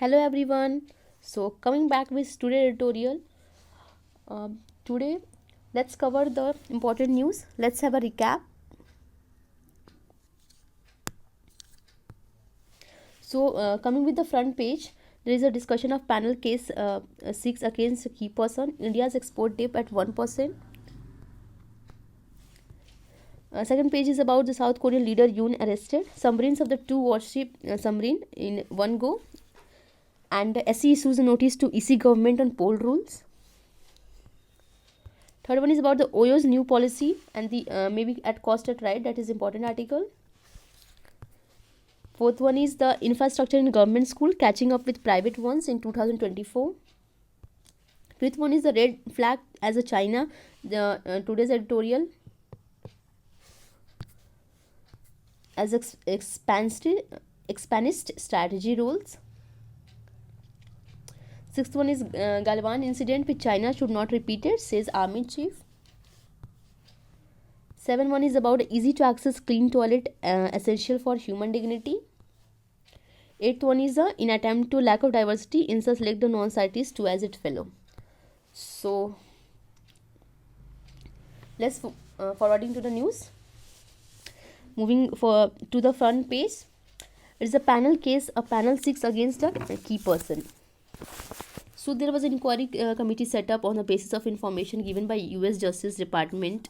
Hello everyone. So coming back with today editorial. Today let's cover the important news. Let's have a recap. So coming with the front page, there is a discussion of panel case 6 against key person. India's export dip at 1%. Second page is about the South Korean leader Yoon arrested. Submarines of the two warship submarine in one go. And SE issues a notice to EC government on poll rules. Third one is about the OYO's new policy and the maybe at cost at right. That is important article. Fourth one is the infrastructure in government school catching up with private ones in 2024. Fifth one is the red flag as a China. The today's editorial as expansionist strategy rules. Sixth one is Galwan incident with China should not repeat it, says Army Chief. Seven one is about easy to access clean toilet essential for human dignity. Eighth one is in attempt to lack of diversity, INSA select the non-CITES to as its fellow. So let's forwarding to the news. Moving to the front page, it is a panel case, a panel 6 against a key person. So there was an inquiry committee set up on the basis of information given by US Justice Department.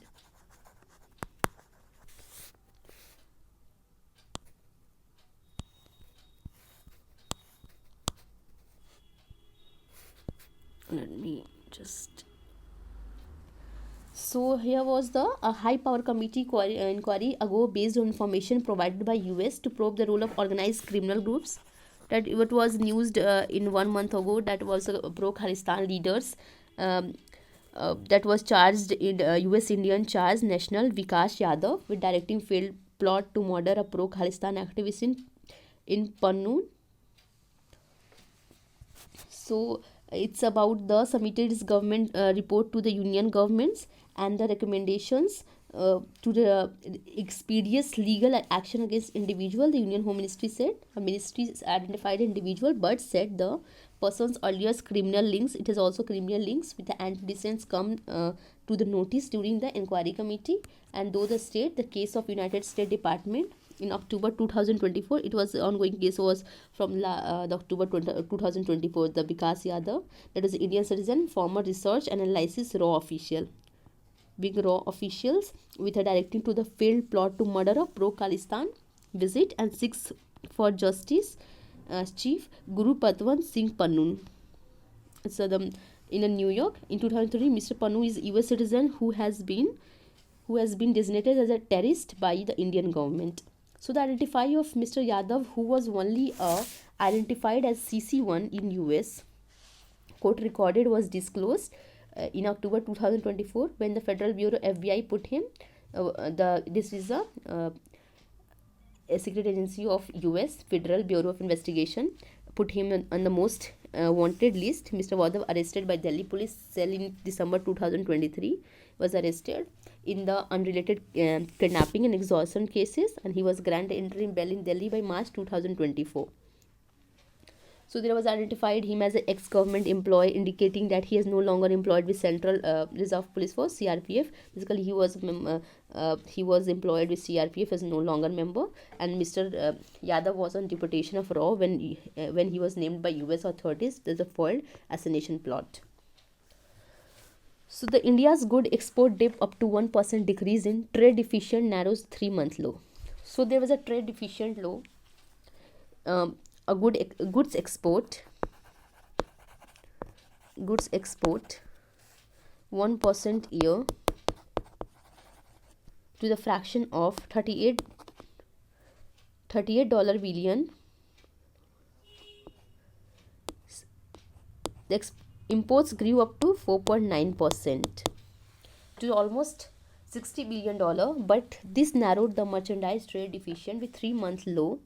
Let me just. So here was the high power committee inquiry ago based on information provided by US to probe the role of organized criminal groups. That what was used in 1 month ago, that was pro Khalistan leaders that was charged in US Indian charge national Vikas Yadav with directing failed plot to murder a pro Khalistan activist in Pannoon. So it's about the submitted government report to the union governments and the recommendations to the expeditious legal action against individual. The Union Home Ministry said a ministry identified individual but said the person's earlier criminal links, it is also criminal links with the antecedents come to the notice during the inquiry committee. And though the case of United States Department in October 2024, it was the ongoing case was from the October 2024, the Vikas Yadav, that is Indian citizen, former research and analysis raw official. Big raw officials with a directing to the failed plot to murder of pro Khalistan visit and 6 for justice chief Guru Patwan Singh Pannu. So in New York in 2003, Mr. Pannu is US citizen who has been designated as a terrorist by the Indian government. So the identifier of Mr. Yadav, who was only identified as CC1 in US, court recorded, was disclosed in October 2024 when the Federal Bureau FBI put him. This is a secret agency of US Federal Bureau of Investigation put him on the most wanted list. Mr. Yadav arrested by Delhi police cell in December 2023 was arrested in the unrelated kidnapping and extortion cases, and he was granted interim bail in Delhi by March 2024. So there was identified him as an ex-government employee, indicating that he is no longer employed with Central Reserve Police Force (CRPF). Basically, he was employed with CRPF as no longer member, and Mr. Yadav was on deportation of RAW when he was named by US authorities. There's a foiled assassination plot. So the India's good export dip up to 1% decrease in trade deficient narrows 3-month low. So there was a trade deficient low. A goods export 1% year to the fraction of $38 billion. The imports grew up to 4.9% to almost $60 billion, but this narrowed the merchandise trade deficit with 3-month low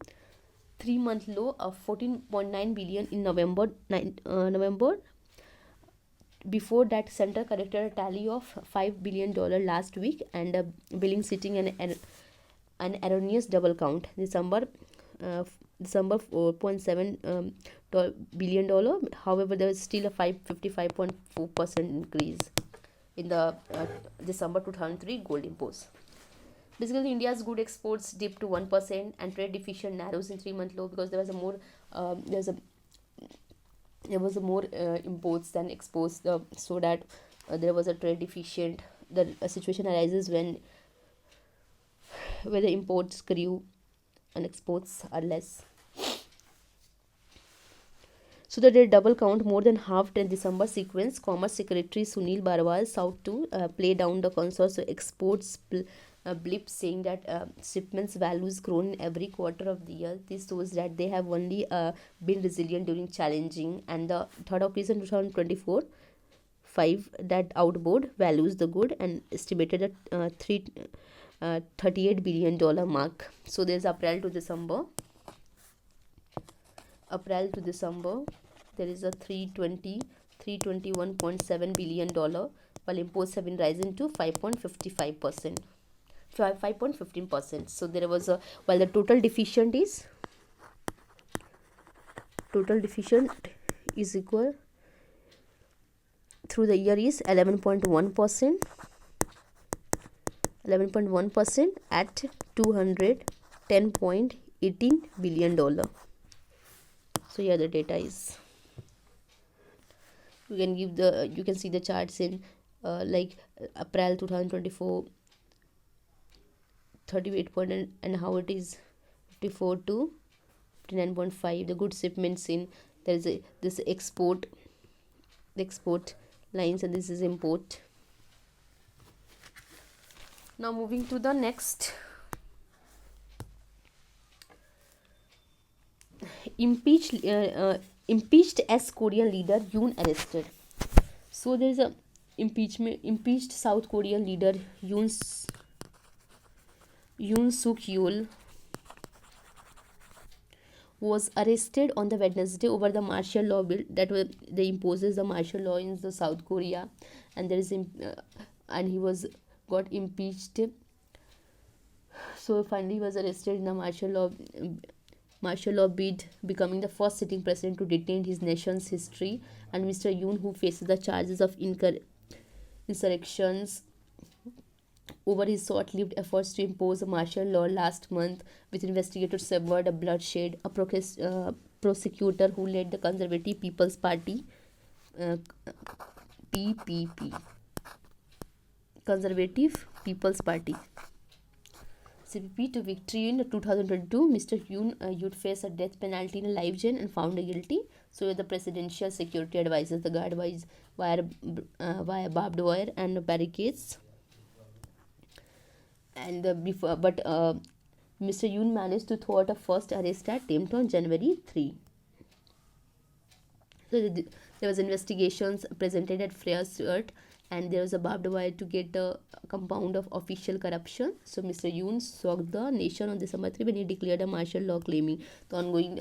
of 14.9 billion in November. Before that, center corrected a tally of $5 billion last week, and billing sitting an erroneous double count. December $4.7 billion. However, there is still a 55.4% increase in the December 2003 gold imports. Basically, India's good exports dipped to 1% and trade deficit narrows in 3-month low because there was a more imports than exports, so that there was a trade deficit. The situation arises when where the imports grew and exports are less. So that they double count more than halved in December sequence. Commerce Secretary Sunil Barwal sought to play down the concerns of exports blip, saying that shipments values grown in every quarter of the year. This shows that they have only been resilient during challenging. And the 3rd of April 2024, 5 that outboard values the good and estimated at $38 billion mark. So there's April to December, there is a 321.7 billion dollar, while imports have been rising to 5.15%. So there was a, while the total deficient is equal through the year is 11.1% at $210.18 billion. So here the data is. You can see the charts in like April 2024, 38 point, and how it is 54 to 59.5. The good shipments in, there is this export lines, and this is import. Now moving to the next. Impeached as Korean leader Yoon arrested. So there is a impeached South Korean leader Yoon Suk Yeol was arrested on the Wednesday over the martial law bill that they imposes the martial law in the South Korea, and there is and he got impeached. So finally he was arrested in the martial law bid, becoming the first sitting president to detain his nation's history. And Mr. Yoon, who faces the charges of insurrections over his short-lived efforts to impose a martial law last month, with investigators severed a bloodshed, a prosecutor who led the Conservative People's Party, PPP, Conservative People's Party, CPP, to victory in 2022. Mr. Yoon would face a death penalty in a life jail and found guilty. So the presidential security advises the guard via barbed wire and barricades. And Mr. Yoon managed to thwart a first arrest attempt on January 3. So there was investigations presented at Freya Stewart, and there was a barbed wire to get a compound of official corruption. So Mr. Yoon shocked the nation on December 3 when he declared a martial law, claiming the ongoing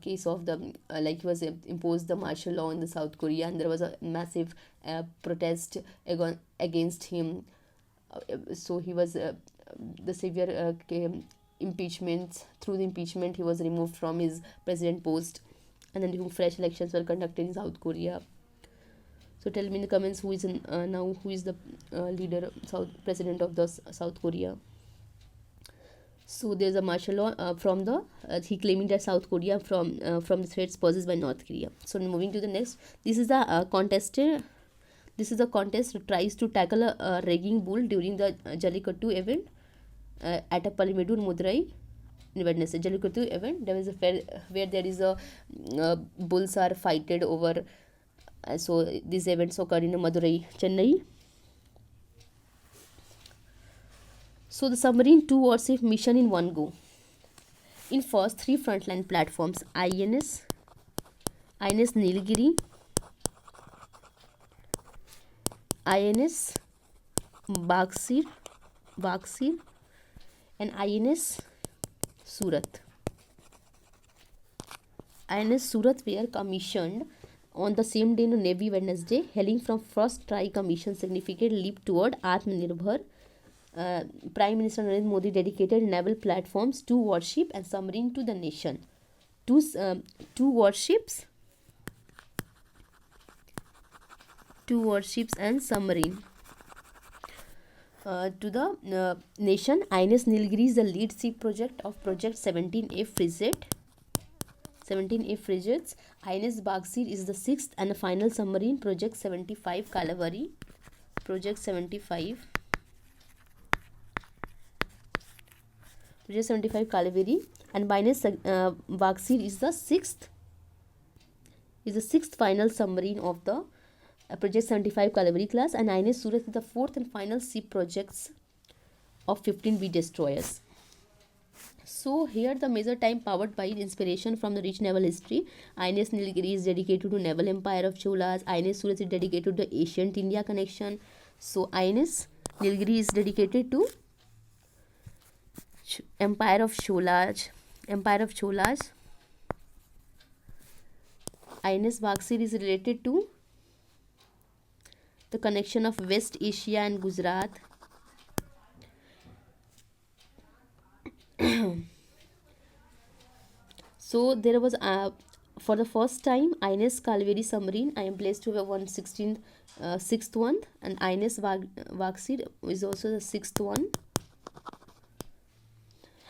case of the he was imposed the martial law in the South Korea, and there was a massive protest against him. So he was the severe impeachment. Through the impeachment, he was removed from his president post, and then fresh elections were conducted in South Korea. So tell me in the comments who is the president of the South Korea. So there's a martial law from the he claiming that South Korea from the threats posed by North Korea. So moving to the next, this is the contest that tries to tackle a ragging bull during the Jallikattu event at a Palamedu Madurai. Wednesday Jallikattu event, there is a fair where there is a bulls are fighted over. So these events occurred in Madurai, Chennai. So the submarine 2 warship mission in one go. In first 3 frontline platforms: INS Nilgiri, INS Bagsir, and INS Surat. INS Surat were commissioned on the same day in Navy Wednesday, hailing from first try commission significant leap toward Atmanirbhar uh, Prime Minister Narendra Modi dedicated naval platforms, two warship and submarine to the nation. Two warships, two warships and submarine to the nation. INS Nilgiri is the lead sea project of Project 17A Frigate. 17A frigates. INS Bagsir is the sixth and final submarine. Project 75 Kalavari. Project 75. Project 75 Kalavari. And INS Bagsir is the sixth final submarine of the Project 75 Kalavari class, and INS Surat is the fourth and final sea projects of 15B destroyers. So here the major time powered by inspiration from the rich naval history. INS Nilgiri is dedicated to naval empire of Cholas. INS Surat is dedicated to ancient India connection. So INS Nilgiri is dedicated to empire of Cholas. INS Bagsir is related to the connection of West Asia and Gujarat. So there was for the first time INS Kalveri submarine. I am placed to have 6th one, and INS Bagsir is also the 6th one,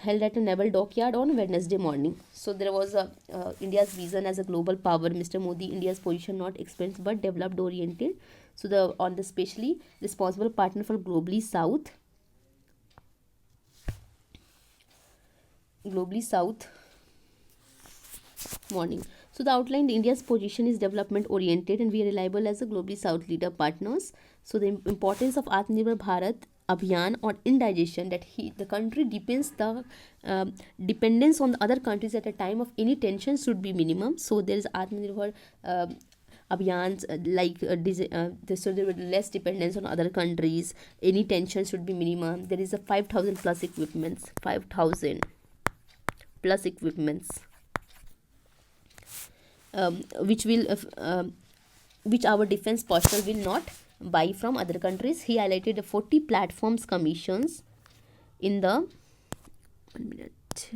held at a naval dockyard on Wednesday morning. So there was India's vision as a global power. Mr. Modi, India's position not expensive but developed oriented. So on the specially responsible partner for globally south morning. So the outlined India's position is development oriented and we are reliable as a globally south leader partners. So the importance of Atmanirbhar Bharat Abhiyan or indigestion, that the country deepens the dependence on the other countries at a time of any tension should be minimum. So there is Atmanirbhar Abhiyans so there will be less dependence on other countries. Any tension should be minimum. There is a 5,000 plus equipments. 5,000 plus equipments. Which our defense personnel will not buy from other countries. He highlighted the 40 platforms commissions in the 1 minute.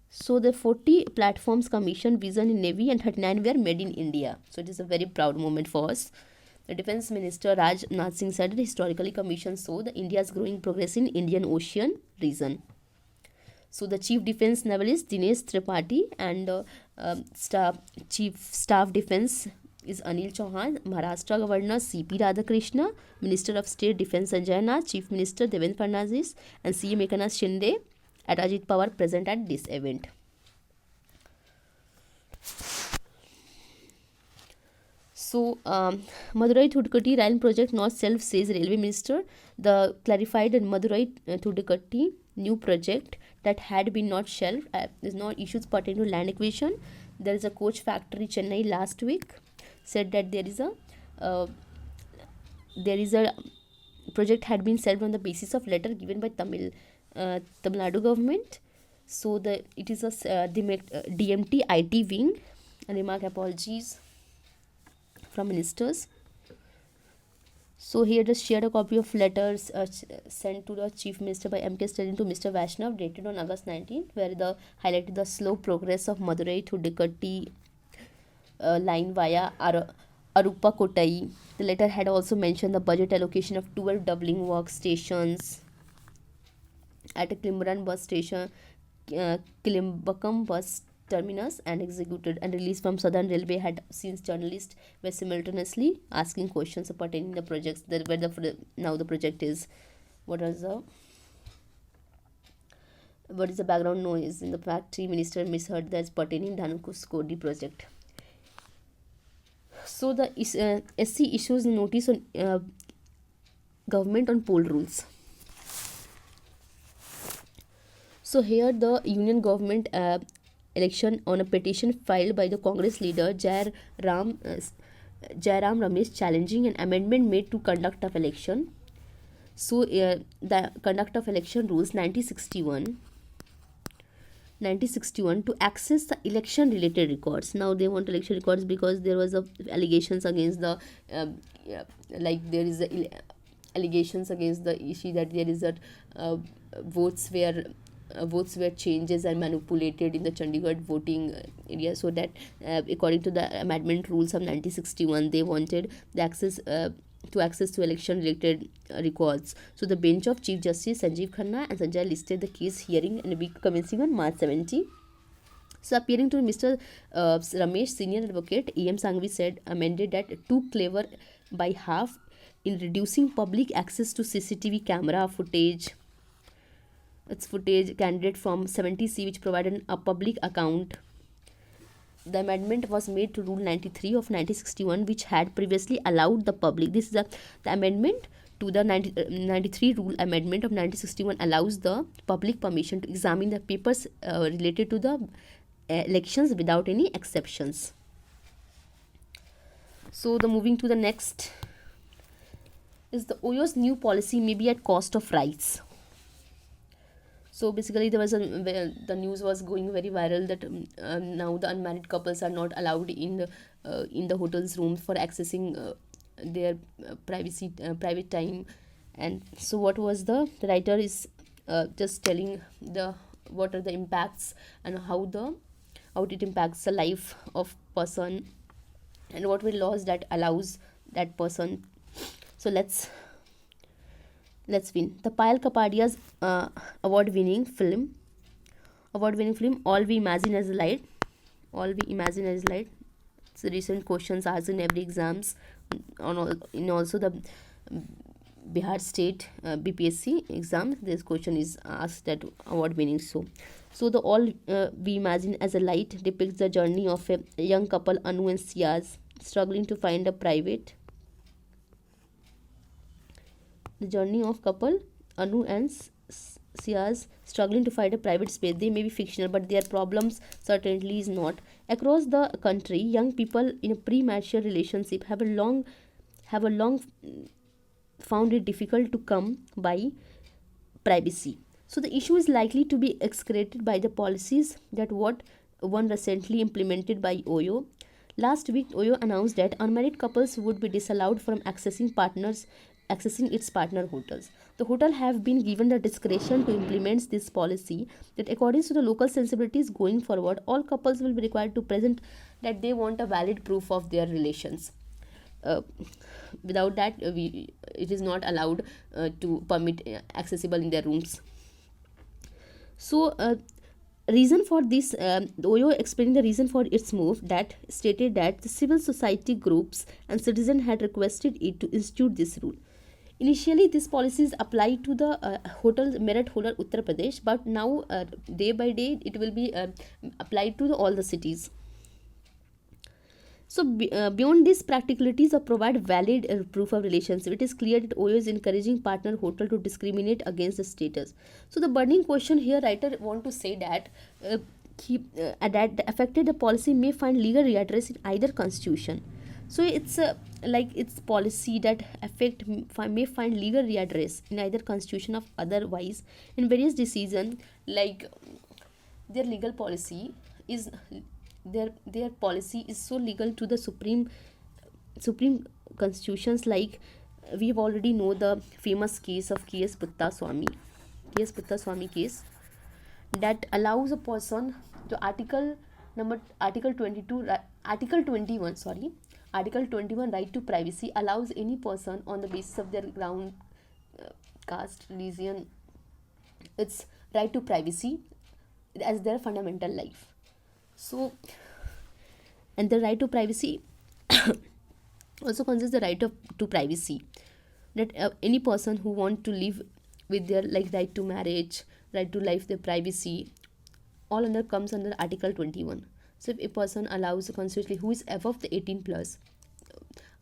So the 40 platforms commission vision in Navy and 39 were made in India. So it is a very proud moment for us. The Defense Minister Rajnath Singh said that historically commissions show the India's growing progress in Indian Ocean region. So the Chief Defence Navalist Dinesh Tripathi and Chief Staff Defence is Anil Chauhan, Maharashtra Governor CP Radhakrishna, Minister of State Defence Sanjay Nath, Chief Minister Devendra Fadnavis and CM Eknath Shinde and Ajit Pawar present at this event. So Madurai Thudukoti Rail project not self, says Railway Minister. The clarified Madurai Thudukoti new project that had been not shelved. There's no issues pertaining to land acquisition. There is a coach factory Chennai last week said that there is a project had been shelved on the basis of letter given by Tamil Nadu government. So it is a DMT IT wing. And remark apologies from ministers. So here just shared a copy of letters sent to the Chief Minister by M.K. Stalin to Mr. Vaishnav dated on August 19th, where highlighted the slow progress of Madurai to Thudukoti line via Arupa Kotai. The letter had also mentioned the budget allocation of 12 doubling workstations at a Kilimbaram bus station, Kilimbakam bus terminus, and executed and released from Southern Railway. Had since journalists were simultaneously asking questions pertaining the projects now the project is. What is the background noise in the factory? Minister misheard that's pertaining Dhanush-Kodi project. So the SC issues notice on government on poll rules. So here the union government election on a petition filed by the Congress leader Jairam Ramesh challenging an amendment made to conduct of election. So the conduct of election rules 1961 to access the election related records. Now they want election records because there was allegations against the there is allegations against the issue that there is a uh, votes were votes were changes and manipulated in the Chandigarh voting area, so that according to the amendment rules of 1961 they wanted the access to access to election related records. So the bench of Chief Justice Sanjeev Khanna and Sanjay listed the case hearing and week commencing on March 17. So appearing to Mr. Ramesh, senior advocate, E.M. Sangvi said amended that too clever by half in reducing public access to CCTV camera footage. Its footage candidate from 70C which provided a public account. The amendment was made to Rule 93 of 1961 which had previously allowed the public. This is the amendment to the 93 Rule amendment of 1961 allows the public permission to examine the papers related to the elections without any exceptions. So the moving to the next is the OYO's new policy may be at cost of rights. So basically there was the news was going very viral that now the unmarried couples are not allowed in the hotel's room for accessing their private time. And so what was the writer is just telling the what are the impacts and how it impacts the life of person and what were laws that allows that person. So let's win the Payal Kapadia's award-winning film All We Imagine as Light. It's the recent questions asked in every exams in also the Bihar state BPSC exam. This question is asked that award-winning. So the All We Imagine as a Light depicts the journey of a young couple, Anu and Siaz, struggling to find a private. The journey of couple Anu and Siaz struggling to find a private space. They may be fictional, but their problems certainly is not. Across the country, young people in a premature relationship have a long found it difficult to come by privacy. So the issue is likely to be excreted by the policies that what one recently implemented by OYO. Last week, OYO announced that unmarried couples would be disallowed from accessing its partner hotels. The hotel have been given the discretion to implement this policy that according to the local sensibilities going forward, all couples will be required to present that they want a valid proof of their relations. Without that, it is not allowed to permit accessible in their rooms. So reason for this, OYO explained the reason for its move that stated that the civil society groups and citizens had requested it to institute this rule. Initially, this policy is applied to the hotel Merit Hotel Uttar Pradesh, but now day by day it will be applied to all the cities. So beyond these practicalities of provide valid proof of relationship, it is clear that OYO is encouraging partner hotel to discriminate against the status. So the burning question here, writer want to say that that the affected the policy may find legal redress in either constitution. So it's like it's policy that may find legal redress in either constitution of otherwise in various decisions, like their legal policy is their policy is so legal to the supreme constitutions, like we have already know the famous case of KS Putta Swamy case that allows a person to article 21 right to privacy allows any person on the basis of their ground, caste, religion, it's right to privacy as their fundamental life. So, and the right to privacy also consists the right to privacy, that any person who want to live with their like right to marriage, right to life, their privacy, all under comes under Article 21. So if a person allows consciously who is above the 18 plus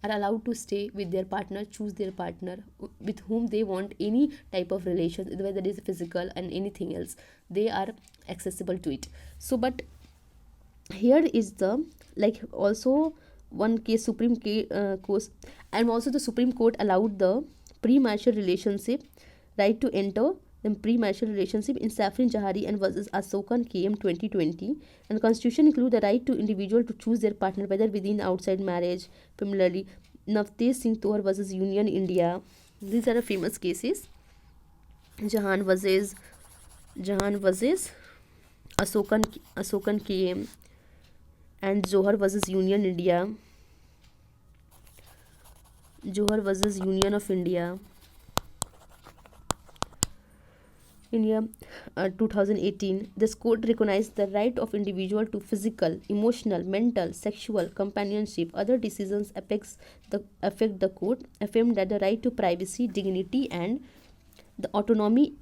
are allowed to stay with their partner, choose their partner with whom they want any type of relation, whether it is physical and anything else, they are accessible to it. So but here is the like also one case Supreme Court, and also the Supreme Court allowed the pre-marital relationship right to enter the pre-marital relationship in Safrin Jahari and versus Asokan KM 2020, and constitution include the right to individual to choose their partner whether within outside marriage. Similarly, Navtesh Singh Tohar versus Union India These are the famous cases: Jahan versus Jahan versus Asokan KM, and Johar versus Union India, Johar versus Union of India, India, 2018. This court recognized the right of individual to physical, emotional, mental, sexual companionship. Other decisions affect the court affirmed that the right to privacy, dignity, and the autonomy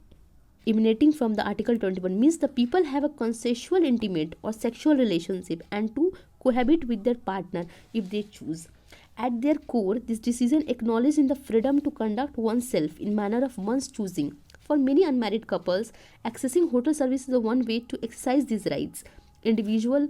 emanating from the Article 21 means the people have a consensual, intimate, or sexual relationship and to cohabit with their partner if they choose. At their core, this decision acknowledges in the freedom to conduct oneself in manner of one's choosing. For many unmarried couples, accessing hotel service is the one way to exercise these rights. Individual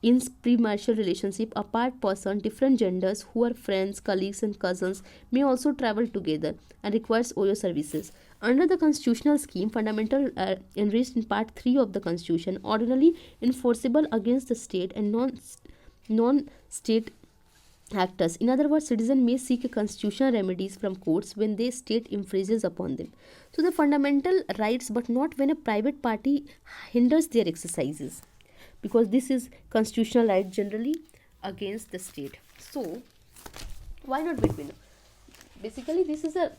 in premarital relationship, apart person, different genders who are friends, colleagues, and cousins may also travel together and requires OYO services. Under the constitutional scheme, fundamental enriched in Part 3 of the Constitution, ordinarily enforceable against the state and non-state actors. In other words, citizens may seek constitutional remedies from courts when the state infringes upon them. So the fundamental rights, but not when a private party hinders their exercises, because this is constitutional right generally against the state. So why not between? Basically, this is a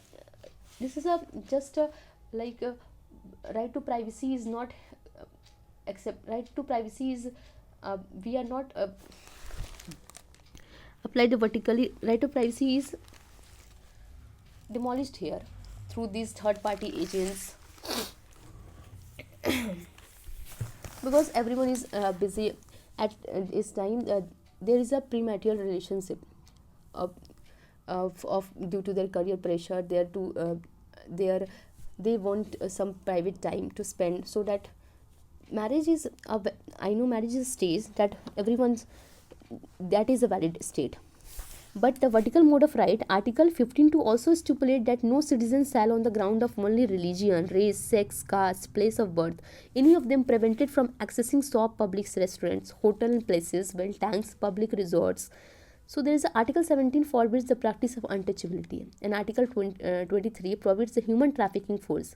just a, like a, right to privacy is not accept right to privacy is we are not applied vertically. Right to privacy is demolished here through these third party agents because everyone is busy at this time. There is a premarital relationship of due to their career pressure. They want some private time to spend, so that marriage is I know marriage is a stage that everyone's that is a valid state. But the vertical mode of right, Article 15 to also stipulate that no citizen shall, on the ground of only religion, race, sex, caste, place of birth, any of them prevented from accessing shop, public restaurants, hotel and places, well tanks, public resorts. So there is Article 17 forbids the practice of untouchability, and Article 23 prohibits the human trafficking force.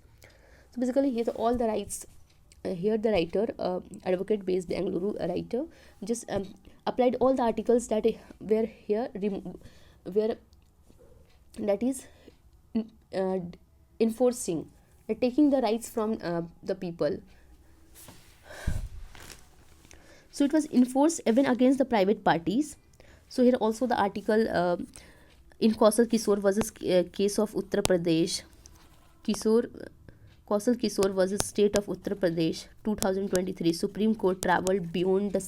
So basically, here all the rights. Here the writer, advocate based Bengaluru writer, just applied all the articles that were here where that is enforcing, taking the rights from the people. So it was enforced even against the private parties. So here also the article in Kausal Kishore versus case of Uttar Pradesh, Kausal Kishore versus State of Uttar Pradesh, 2023. Supreme Court traveled beyond the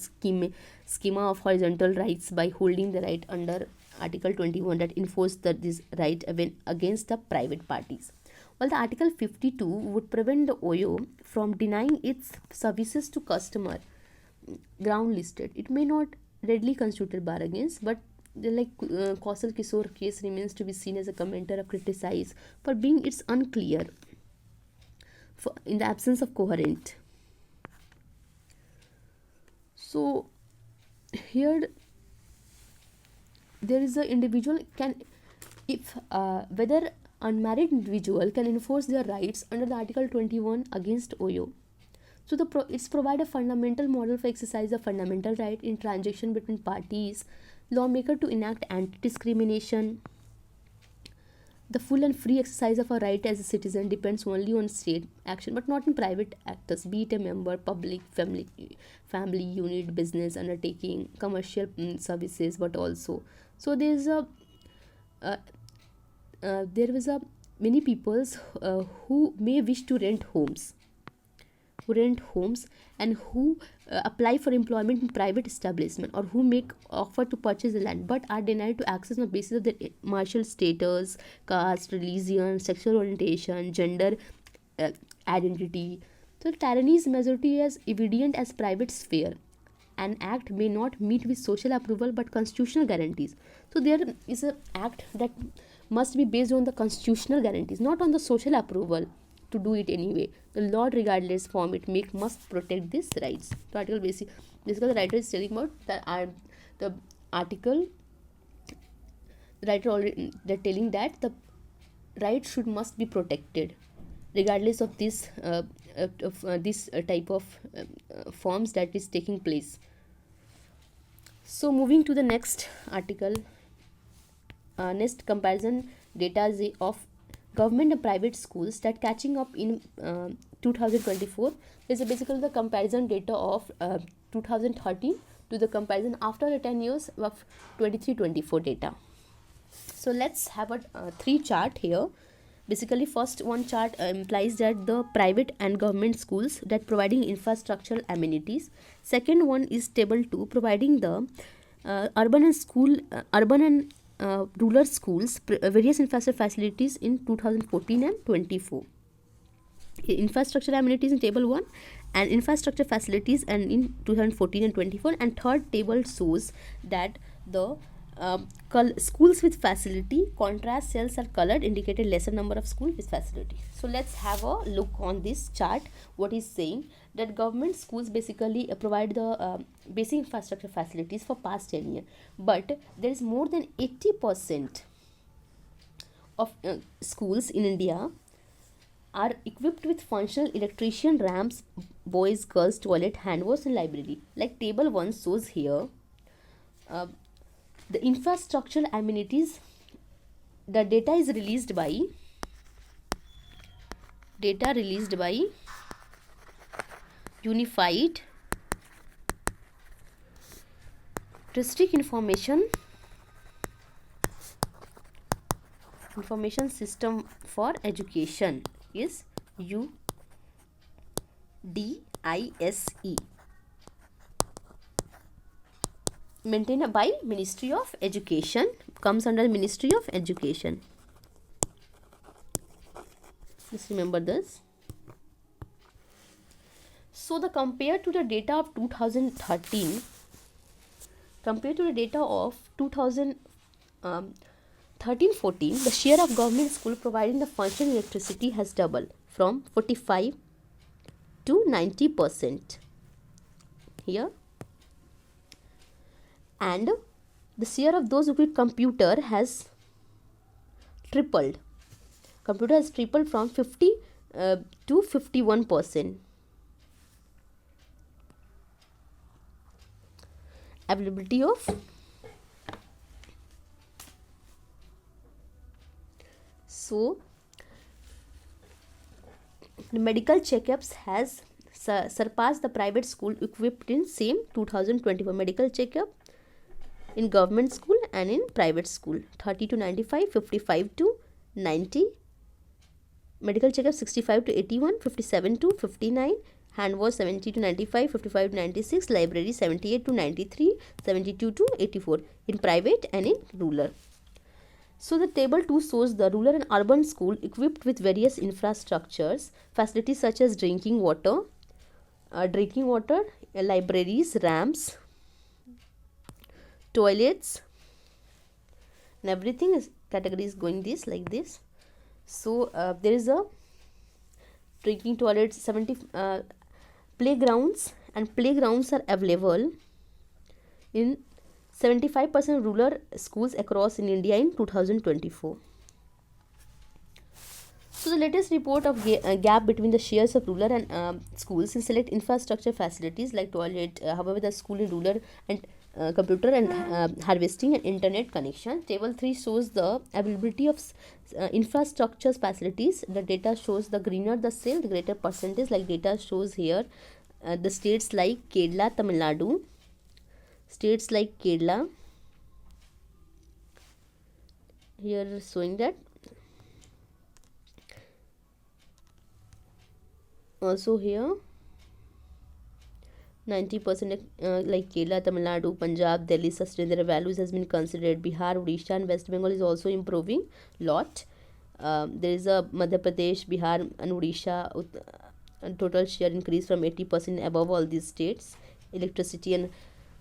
schema of horizontal rights by holding the right under Article 21 that enforced this right even against the private parties. While the Article 52 would prevent the OYO from denying its services to customer ground listed, it may not readily constitute bar against, but Kausal Kishore case remains to be seen as a commenter of criticize for being it's unclear in the absence of coherent. So here there is a individual can, if whether unmarried individual can enforce their rights under the Article 21 against OYO. So it's provide a fundamental model for exercise of fundamental right in transaction between parties, lawmaker to enact anti-discrimination. The full and free exercise of a right as a citizen depends only on state action, but not in private actors, be it a member, public, family unit, business undertaking, commercial services, but also. So there was a many peoples who may wish to rent homes and who apply for employment in private establishment, or who make offer to purchase the land but are denied to access on the basis of their martial status, caste, religion, sexual orientation, gender identity. So the tyranny is majority as evident as private sphere. An act may not meet with social approval but constitutional guarantees. So there is an act that must be based on the constitutional guarantees, not on the social approval to do it anyway. The law, regardless form it must protect these rights. So article basically the writer is telling about the article. The writer already they're telling that right should must be protected regardless of this type of forms that is taking place. So moving to the next article, next comparison data of government and private schools that catching up in 2024. This is basically the comparison data of 2013 to the comparison after the 10 years of 23-24 data. So let's have a three chart here. Basically, first one chart implies that the private and government schools that providing infrastructural amenities. Second one is table 2 providing the urban and rural schools various infrastructure facilities in 2014 and 24. Infrastructure amenities in table 1 and infrastructure facilities and in 2014 and 24. And third table shows that the schools with facility contrast cells are colored indicated lesser number of schools with facility. So let's have a look on this chart. What is saying that government schools basically provide the basic infrastructure facilities for past 10 years, but there is more than 80% of schools in India are equipped with functional electrician, ramps, boys girls toilet, hand wash and library. Like table 1 shows here, the infrastructural amenities, the data released by Unified District Information System for Education is UDISE, maintained by Ministry of Education, comes under Ministry of Education. Just remember this. So the compared to the data of 2013, compared to the data of 2013-14, the share of government school providing the functional electricity has doubled from 45 to 90% here. And the share of those with computer has tripled. Computer has tripled from 50 to 51%. Availability of the medical checkups has surpassed the private school equipped in same 2024 medical checkup in government school and in private school. 30 to 95, 55 to 90, medical checkup 65 to 81, 57 to 59, hand wash 70 to 95, 55 to 96, library 78 to 93, 72 to 84 in private and in rural. So the table 2 shows the rural and urban school equipped with various infrastructures, facilities such as drinking water, libraries, ramps, toilets, and everything is categories going this like this. So there is a drinking toilets, 70 playgrounds, and playgrounds are available in 75% rural schools across in India in 2024. So the latest report of gap between the shares of rural and schools in select infrastructure facilities like toilet, however the school in rural and computer and harvesting and internet connection. Table 3 shows the availability of infrastructure facilities. The data shows the greener the cell, the greater percentage. Like data shows here, the states like Kerala, Tamil Nadu, states like Kerala, here showing that. Also here 90% like Kerala, Tamil Nadu, Punjab, Delhi sustain their values has been considered. Bihar, Odisha and West Bengal is also improving lot. There is a Madhya Pradesh, Bihar and Odisha total share increase from 80% above all these states. Electricity and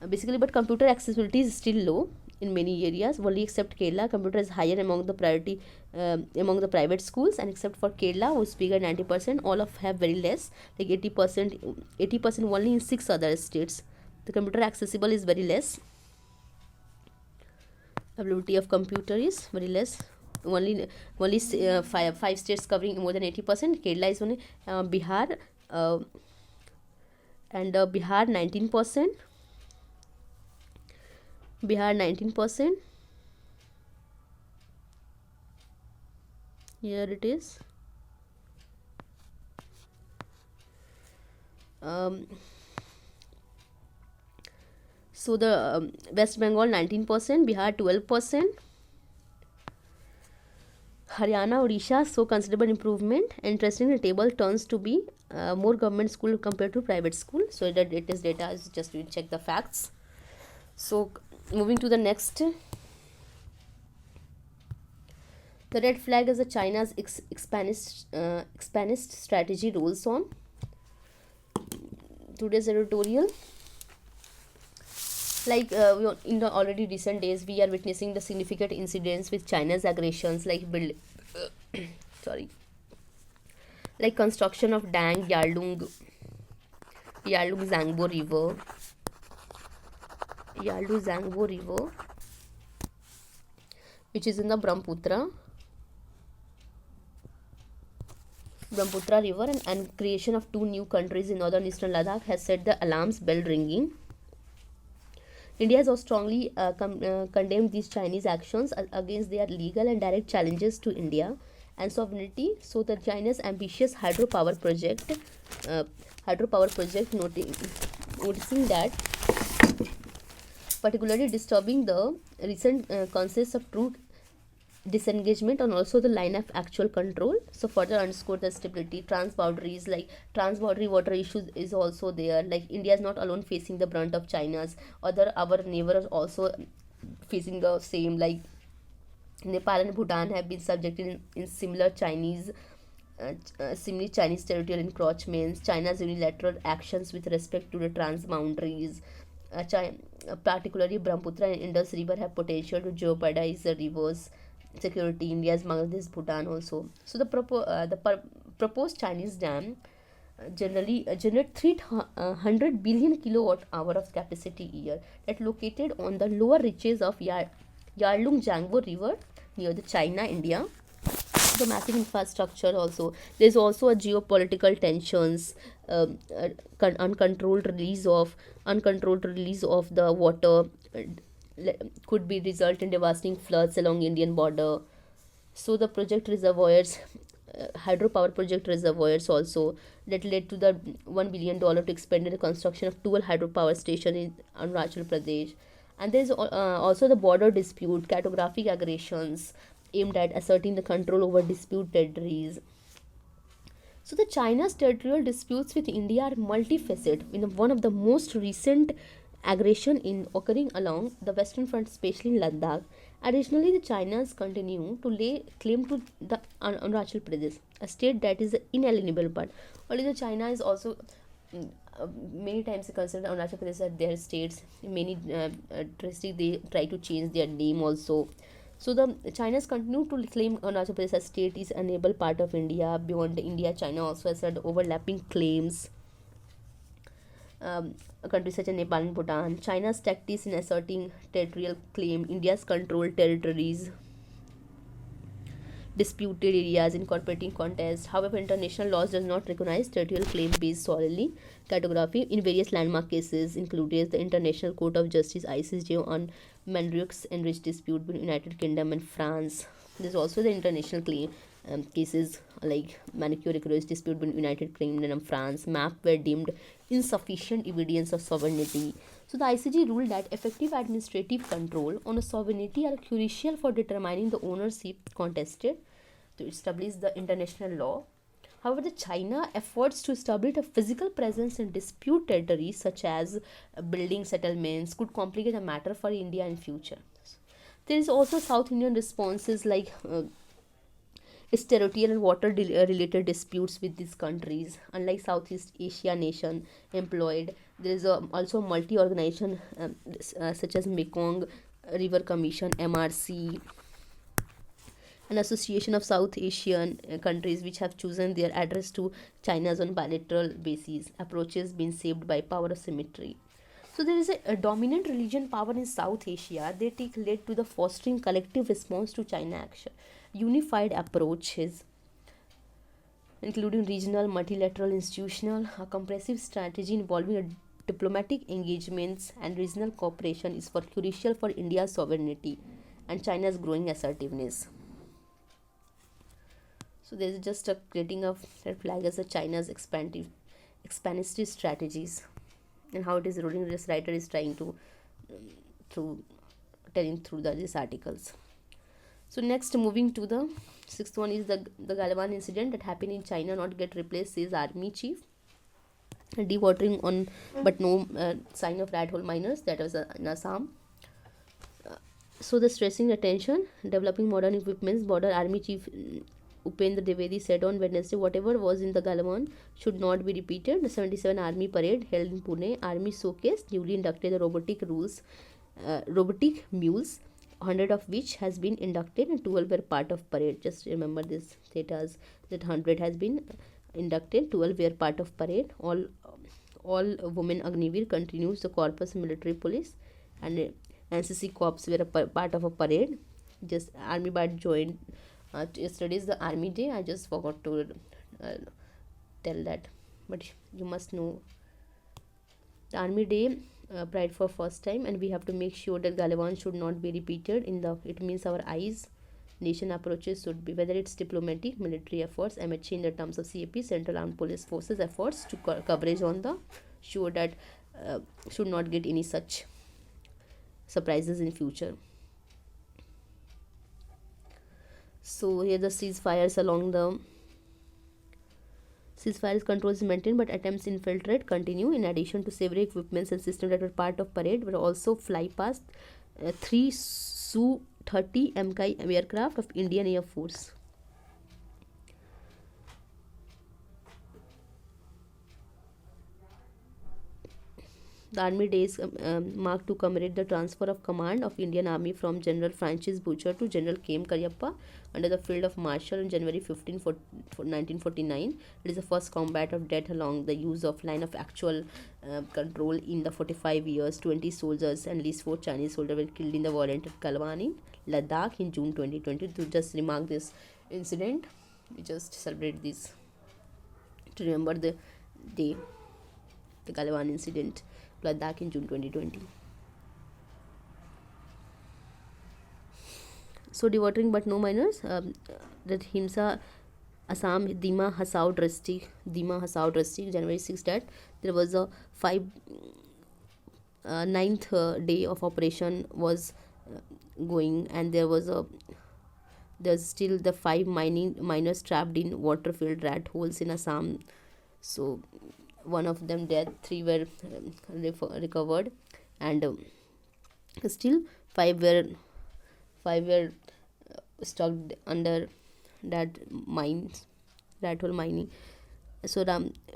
basically, but computer accessibility is still low in many areas. Only except Kerala, computer is higher among the priority among the private schools, and except for Kerala, whose figure 90%, all of have very less, like 80% only in 6 other states. The computer accessible is very less. Availability of computer is very less. only five states covering more than 80%. Kerala is only Bihar, and Bihar 19%. Bihar 19%. Here it is. Um, so the West Bengal 19%, Bihar 12%, Haryana, Odisha so considerable improvement. Interestingly, the table turns to be more government school compared to private school. So that it is data is just to check the facts. So moving to the next, the red flag is a China's expansionist strategy rolls on. Today's editorial. Like in the already recent days, we are witnessing the significant incidents with China's aggressions, like sorry, like construction of Dang Yarlung Zangbo River, which is in the Brahmaputra River, and creation of two new countries in northern eastern Ladakh has set the alarms bell ringing. India has strongly condemned these Chinese actions against their legal and direct challenges to India and sovereignty. So the China's ambitious hydropower project, noticing that particularly disturbing the recent concepts of true disengagement and also the line of actual control. So further underscore the stability, transboundaries, like transboundary water issues is also there. Like India is not alone facing the brunt of China's, our neighbors also facing the same. Like Nepal and Bhutan have been subjected in similar Chinese territorial encroachments. China's unilateral actions with respect to the transboundaries, particularly Brahmaputra and Indus River, have potential to jeopardize the rivers security. India's Bangladesh, Bhutan also. So the proposed Chinese dam generate 300 billion kilowatt hour of capacity a year, that located on the lower reaches of Yarlung Jangbo River near the China India. The massive infrastructure also. There's also a geopolitical tensions, uncontrolled release of the water could be result in devastating floods along Indian border. So the project reservoirs, hydropower project reservoirs also, that led to the $1 billion to expand the construction of 12 hydropower station in Arunachal Pradesh. And there is also the border dispute, cartographic aggressions aimed at asserting the control over dispute territories. So the China's territorial disputes with India are multifaceted. In one of the most recent aggression in occurring along the western front, especially in Ladakh. Additionally, the Chinas continue to lay claim to the Arunachal Pradesh, a state that is the inalienable part. Only the China is also many times considered Arunachal Pradesh as their states. In many districts they try to change their name also. So the China's continue to claim Arunachal Pradesh as state is unable part of India. Beyond India, China also has had overlapping claims. Countries such as Nepal and Bhutan. China's tactics in asserting territorial claim, India's controlled territories, disputed areas, incorporating contest. However, international laws does not recognize territorial claim based solely cartography in various landmark cases, including the International Court of Justice (ICJ) on Maninux enriched dispute between United Kingdom and France. There is also the international claim cases like Manicure Rigorous dispute between United Kingdom and France. MAP were deemed insufficient evidence of sovereignty. So the ICJ ruled that effective administrative control on a sovereignty are crucial for determining the ownership contested to establish the international law. However, the China efforts to establish a physical presence in dispute territories such as building settlements could complicate the matter for India in future. There is also South Indian responses like its territorial and water related disputes with these countries. Unlike Southeast Asia nation employed, there is also multi-organization such as Mekong River Commission (MRC), an association of South Asian countries which have chosen their address to China's on bilateral basis. Approaches being shaped by power asymmetry. So there is a dominant religion power in South Asia. They take lead to the fostering collective response to China action. unified approaches, including regional, multilateral, institutional. A comprehensive strategy involving diplomatic engagements and regional cooperation is crucial for India's sovereignty and China's growing assertiveness. So there is just a creating of red flag as a China's expansionist strategies, and how it is ruling. This writer is trying to through telling through these articles. So next, moving to the sixth one is the Galwan incident that happened in China not get replaced, says army chief. Dewatering on but no sign of rat hole miners, that was in Assam. So the stressing attention, developing modern equipments, border army chief Upendra Dwivedi said on Wednesday, whatever was in the Galwan should not be repeated. The 77 Army Parade held in Pune, Army showcased newly inducted the robotic mules, 100 of which has been inducted and 12 were part of parade. Just remember this status that 100 has been inducted, 12 were part of parade. All women Agniveer continues the corpus military police, and NCC corps were a part of a parade. Just army band joined. Yesterday's the army day. I just forgot to tell that, but you must know the army day pride for first time, and we have to make sure that Galwan should not be repeated in the. It means our eyes. Nation approaches should be, whether it's diplomatic, military efforts, MHA in the terms of CAP, Central Armed Police Forces efforts to coverage on the sure that should not get any such surprises in future. So here the ceasefires controls is maintained, but attempts to infiltrate continue. In addition to several equipments and systems that were part of parade were also fly past 3 Su-30 MK aircraft of Indian Air Force. The Army Days marked to commemorate the transfer of command of Indian Army from General Francis Butcher to General K.M. Karyappa under the Field of Marshal on January 15, 1949. It is the first combat of death along the use of line of actual control in the 45 years. 20 soldiers and at least 4 Chinese soldiers were killed in the war at Galwan in Ladakh in June 2020. To just remark this incident, we just celebrate this to remember the day, the Galwan incident, Ladakh in June 2020. So dewatering but no miners. That Himsa Assam Dima Hasao district, January 6, that there was a ninth day of operation was going, and there's still the 5 miners trapped in water-filled rat holes in Assam. So one of them dead, 3 were recovered, and still 5 were stuck under that rat hole mining. So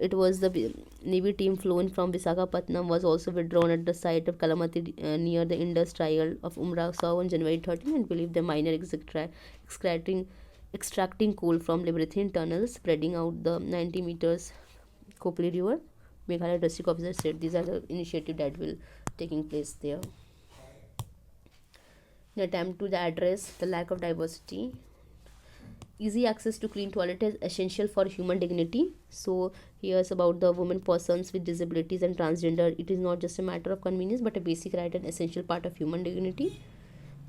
it was the Navy team flown from Visakhapatnam was also withdrawn at the site of Kalamati near the Indus Trial of Umrasao on January 13, and believed the miner extracting coal from labyrinthine tunnels spreading out the 90 meters Kopli River. Meghalaya district officer said these are the initiative that will taking place there. In attempt to address the lack of diversity, easy access to clean toilet is essential for human dignity. So here's about the women, persons with disabilities and transgender. It is not just a matter of convenience but a basic right and essential part of human dignity.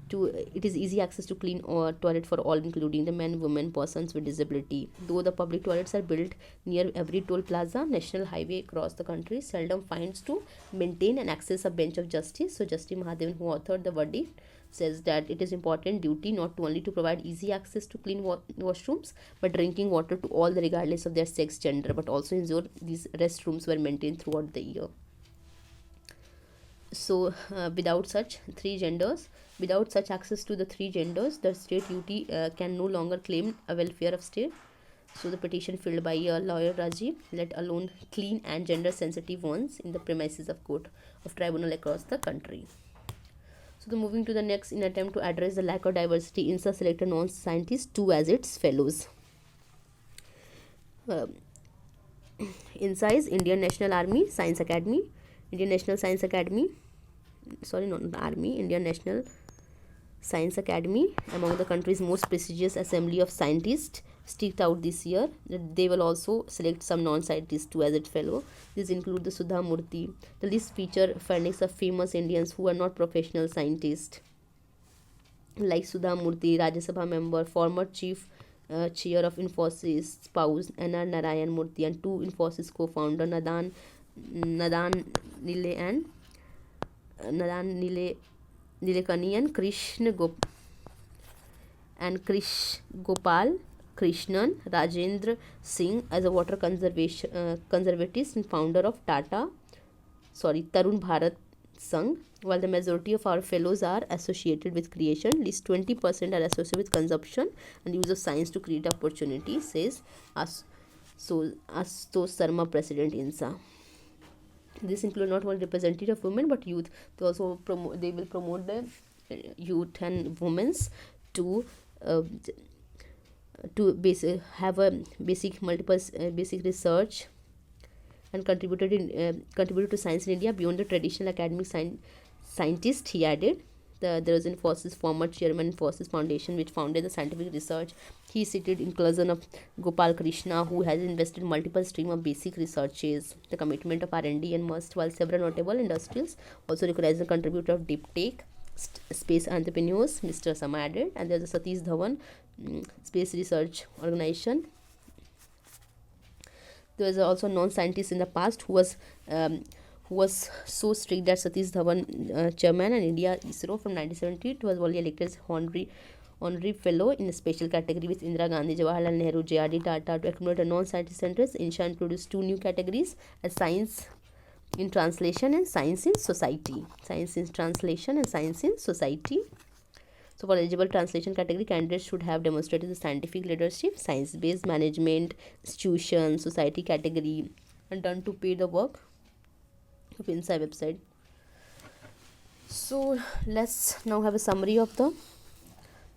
It is easy access to clean toilet for all, including the men, women, persons with disability. Though the public toilets are built near every toll plaza, national highway across the country seldom finds to maintain and access a bench of justice. So Justice Mahadevan, who authored the verdict, says that it is important duty not only to provide easy access to clean washrooms but drinking water to all regardless of their sex, gender, but also ensure these restrooms were maintained throughout the year. So without such access to the 3 genders, the state duty can no longer claim a welfare of state. So the petition filed by lawyer Rajiv, let alone clean and gender sensitive ones, in the premises of court of tribunal across the country. So moving to the next, in attempt to address the lack of diversity, INSA selected non-scientists 2 as its fellows. INSA is Indian National Army Science Academy, Indian National Science Academy, sorry, not Army, Indian National Science Academy, among the country's most prestigious assembly of scientists, sticked out this year. They will also select some non-scientists too as its fellow. These include the Sudha Murthy. The list feature findings of famous Indians who are not professional scientists, like Sudha Murthy, Rajya Sabha member, former chief chair of Infosys, spouse N.R. Narayan Murthy, and two Infosys co-founder Nadan Nile and Nadan Nilekani and Krish Gopal Krishnan Rajendra Singh as a water conservatist and founder of Tarun Bharat Sangh. While the majority of our fellows are associated with creation, at least 20% are associated with consumption and use of science to create opportunity, says Ashutosh Sarma, President INSA. This include not only representative of women but youth. They will promote the youth and women's to have a basic research and contributed to science in India beyond the traditional academic scientist, he added. There was Infosys former chairman Infosys Foundation, which founded the scientific research. He cited inclusion of Gopal Krishna, who has invested in multiple stream of basic researches, the commitment of R&D and must, while several notable industrials also recognize the contributor of deep tech space entrepreneurs, Mr. Sama added. And there's a Satish Dhawan Space Research Organization. There was also non-scientist in the past who was so strict that Satish Dhawan, chairman and India ISRO from 1970, was only elected as honorary fellow in a special category with Indira Gandhi, Jawaharlal Nehru, JRD Tata to accumulate a non-scientist centers. INSHA introduced two new categories as science in translation and science in society. Science in translation and science in society. So for eligible translation category, candidates should have demonstrated the scientific leadership, science-based management, institution, society category, and done to pay the work of INSA website. So let's now have a summary of the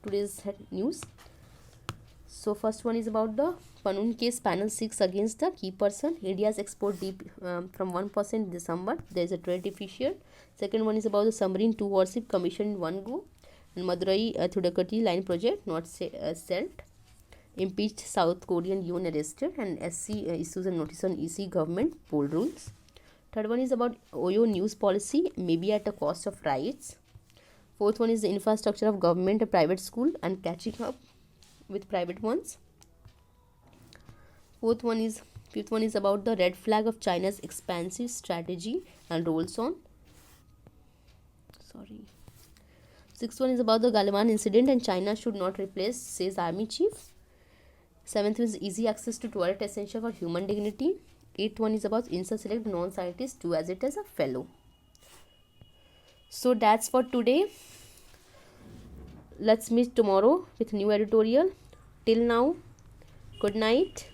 today's news. So first one is about the Panun case, panel 6 against the key person. India's export deep from 1% in December. There is a trade deficit. Second one is about the submarine 2 warship commission in one go. And Madurai Thudakoti line project not set. Impeached South Korean UN arrested, and SC issues a notice on EC government poll rules. Third one is about OYO news policy, maybe at a cost of rights. Fourth one is the infrastructure of government and private school and catching up with private ones. Fifth one is about the red flag of China's expansive strategy and rolls on. Sixth one is about the Galwan incident and China should not replace, says army chief. Seventh is easy access to toilet essential for human dignity. Eighth one is about INSA select non-scientists to as it as a fellow. So that's for today. Let's meet tomorrow with new editorial. Till now, good night.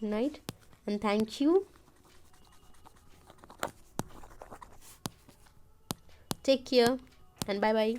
Good night and thank you. Take care and bye bye.